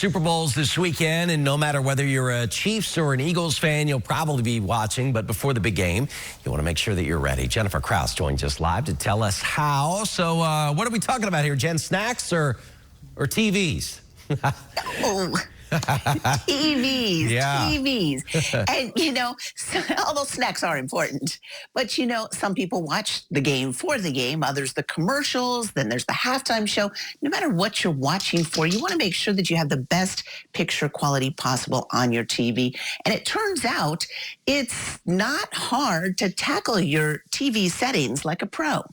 Super Bowl's this weekend, and no matter whether you're a Chiefs or an Eagles fan, you'll probably be watching. But before the big game, you want to make sure that you're ready. Jennifer Krause joins us live to tell us how. So what are we talking about here, Jen? Snacks or TVs? Oh, TVs, Yeah. TVs. And, all those snacks are important. But, some people watch the game for the game, others the commercials, then there's the halftime show. No matter what you're watching for, you want to make sure that you have the best picture quality possible on your TV. And it turns out it's not hard to tackle your TV settings like a pro.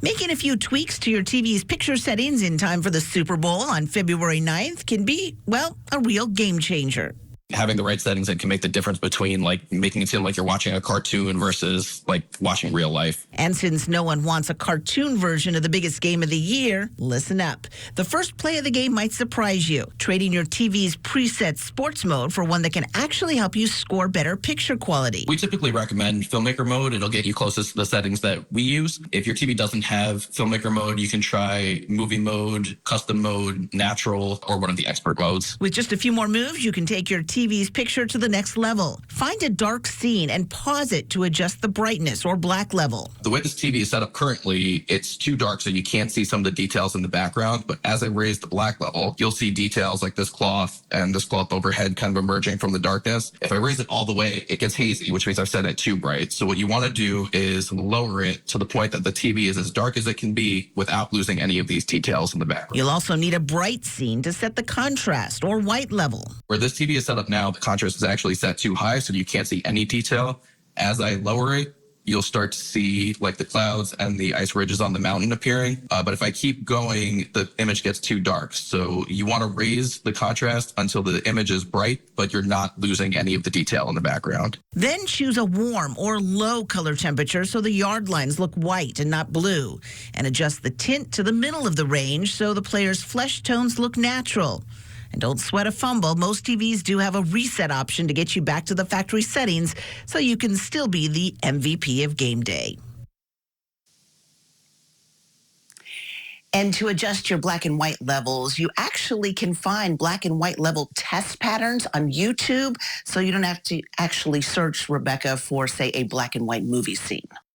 Making a few tweaks to your TV's picture settings in time for the Super Bowl on February 9th can be, a real game changer. Having the right settings that can make the difference between making it seem like you're watching a cartoon versus watching real life. And since no one wants a cartoon version of the biggest game of the year, listen up. The first play of the game might surprise you, trading your TV's preset sports mode for one that can actually help you score better picture quality. We typically recommend filmmaker mode. It'll get you closest to the settings that we use. If your TV doesn't have filmmaker mode, you can try movie mode, custom mode, natural, or one of the expert modes. With just a few more moves, you can take your TV's picture to the next level. Find a dark scene and pause it to adjust the brightness or black level. The way this TV is set up currently, it's too dark so you can't see some of the details in the background, but as I raise the black level, you'll see details like this cloth and this cloth overhead kind of emerging from the darkness. If I raise it all the way, it gets hazy, which means I've set it too bright. So what you want to do is lower it to the point that the TV is as dark as it can be without losing any of these details in the background. You'll also need a bright scene to set the contrast or white level. Where this TV is set up now, the contrast is actually set too high, so you can't see any detail. As I lower it, you'll start to see the clouds and the ice ridges on the mountain appearing. But if I keep going, the image gets too dark. So you want to raise the contrast until the image is bright, but you're not losing any of the detail in the background. Then choose a warm or low color temperature so the yard lines look white and not blue. And adjust the tint to the middle of the range so the player's flesh tones look natural. And don't sweat a fumble. Most TVs do have a reset option to get you back to the factory settings so you can still be the MVP of game day. And to adjust your black and white levels, you actually can find black and white level test patterns on YouTube, so you don't have to actually search, Rebecca, for, say, a black and white movie scene.